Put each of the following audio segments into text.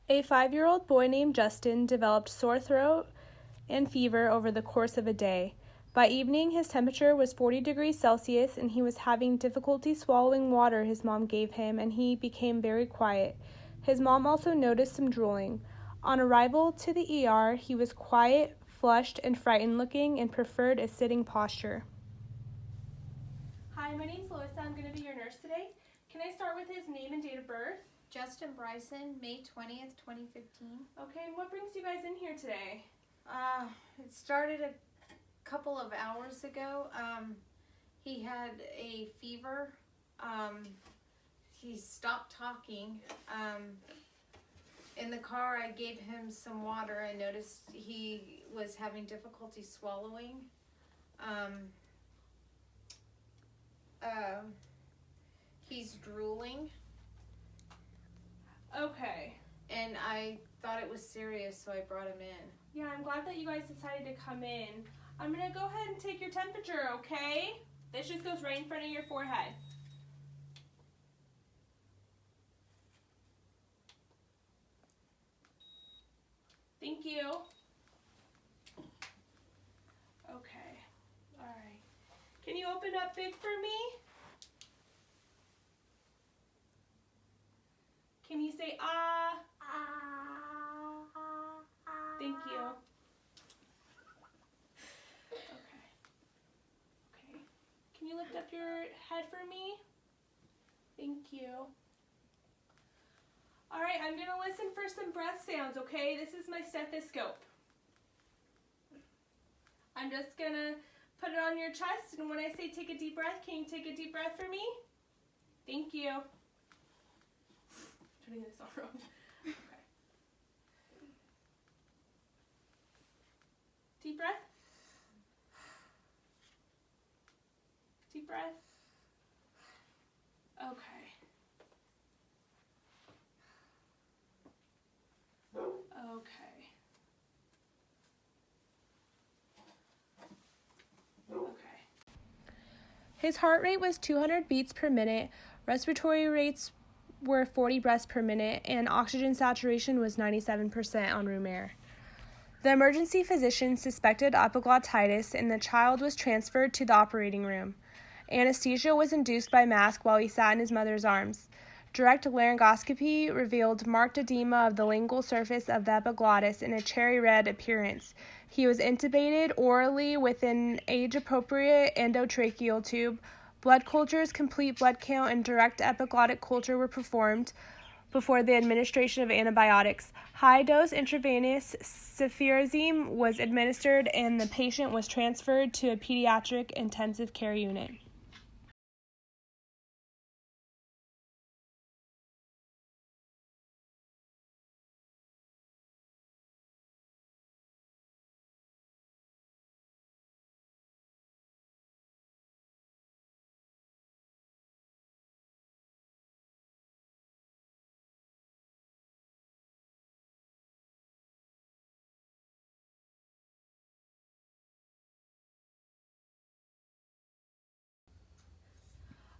A 5-year-old boy named Justin developed sore throat and fever over the course of a day. By evening, his temperature was 40 degrees Celsius, and he was having difficulty swallowing water his mom gave him, and he became very quiet. His mom also noticed some drooling. On arrival to the ER, he was quiet, flushed, and frightened looking, and preferred a sitting posture. Hi, my name's Loisa. I'm going to be your nurse today. Can I start with his name and date of birth? Justin Bryson, May 20th, 2015. Okay, and what brings you guys in here today? It started a couple of hours ago. He had a fever. He stopped talking. In the car, I gave him some water. I noticed he was having difficulty swallowing. He's drooling. Okay. And I thought it was serious, so I brought him in. Yeah, I'm glad that you guys decided to come in. I'm going to go ahead and take your temperature, okay? This just goes right in front of your forehead. Thank you. Okay. All right. Can you open up big for me? Can you say ah? Thank you. Okay. Can you lift up your head for me? Thank you. All right, I'm going to listen for some breath sounds, okay? This is my stethoscope. I'm just going to put it on your chest, and when I say take a deep breath, can you take a deep breath for me? Thank you. I'm turning this all wrong. Okay. Deep breath. Deep breath. Okay. His heart rate was 200 beats per minute, respiratory rates were 40 breaths per minute, and oxygen saturation was 97% on room air. The emergency physician suspected epiglottitis, and the child was transferred to the operating room. Anesthesia was induced by mask while he sat in his mother's arms. Direct laryngoscopy revealed marked edema of the lingual surface of the epiglottis and a cherry red appearance. He was intubated orally with an age-appropriate endotracheal tube. Blood cultures, complete blood count, and direct epiglottic culture were performed before the administration of antibiotics. High-dose intravenous cefirazine was administered, and the patient was transferred to a pediatric intensive care unit.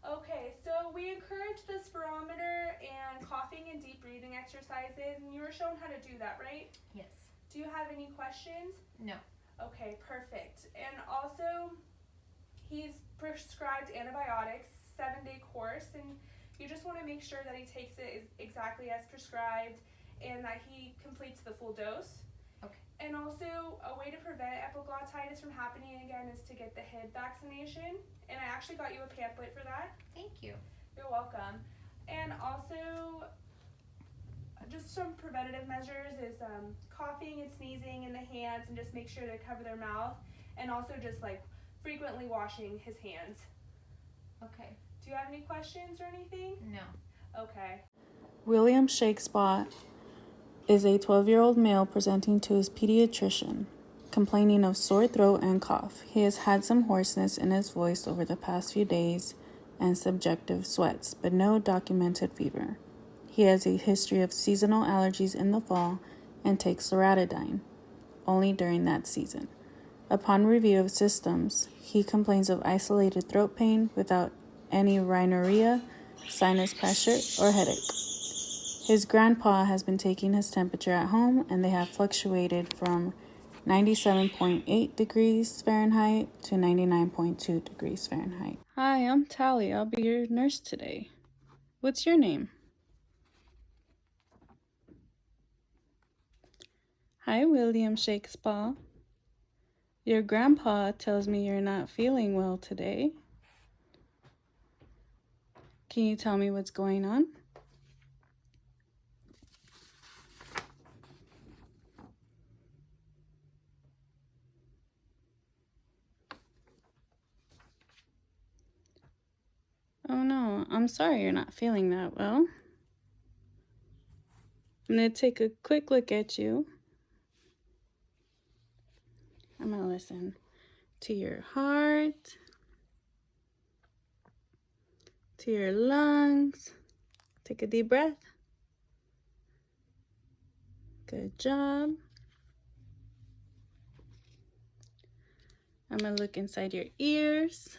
Okay, so we encourage the spirometer and coughing and deep breathing exercises, and you were shown how to do that, right? Yes. Do you have any questions? No. Okay, perfect. And also, he's prescribed antibiotics, 7-day course, and you just want to make sure that he takes it exactly as prescribed and that he completes the full dose. Okay. And also, a way to prevent epiglottitis from happening again is to get the Hib vaccination. And I actually got you a pamphlet for that. Thank you. You're welcome. And also, just some preventative measures is coughing and sneezing in the hands, and just make sure to cover their mouth. And also just like frequently washing his hands. Okay. Do you have any questions or anything? No. Okay. William Shakespot is a 12-year-old male presenting to his pediatrician, complaining of sore throat and cough. He has had some hoarseness in his voice over the past few days and subjective sweats, but no documented fever. He has a history of seasonal allergies in the fall and takes loratadine, only during that season. Upon review of systems, he complains of isolated throat pain without any rhinorrhea, sinus pressure, or headache. His grandpa has been taking his temperature at home, and they have fluctuated from 97.8 degrees Fahrenheit to 99.2 degrees Fahrenheit. Hi, I'm Tally. I'll be your nurse today. What's your name? Hi, William Shakespeare. Your grandpa tells me you're not feeling well today. Can you tell me what's going on? Oh no, I'm sorry you're not feeling that well. I'm going to take a quick look at you. I'm going to listen to your heart, to your lungs. Take a deep breath. Good job. I'm going to look inside your ears.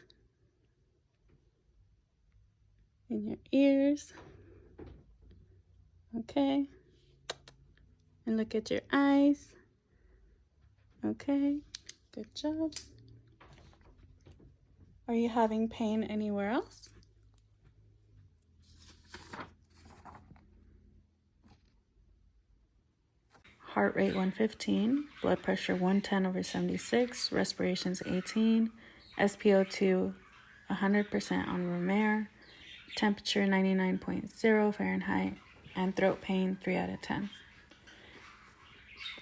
In your ears. Okay. And look at your eyes. Okay. Good job. Are you having pain anywhere else? Heart rate 115, blood pressure 110/76, respirations 18, SpO2 100% on room air, temperature 99.0 Fahrenheit, and throat pain 3 out of 10.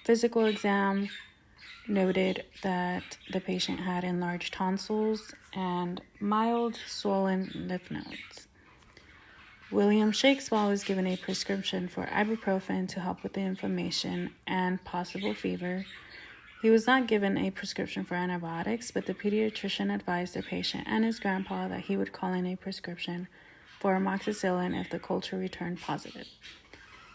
Physical exam noted that the patient had enlarged tonsils and mild swollen lymph nodes. William Shakespeare was given a prescription for ibuprofen to help with the inflammation and possible fever. He was not given a prescription for antibiotics, but the pediatrician advised the patient and his grandpa that he would call in a prescription for amoxicillin if the culture returned positive.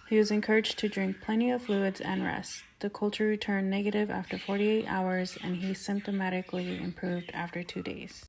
He was encouraged to drink plenty of fluids and rest. The culture returned negative after 48 hours, and he symptomatically improved after 2 days.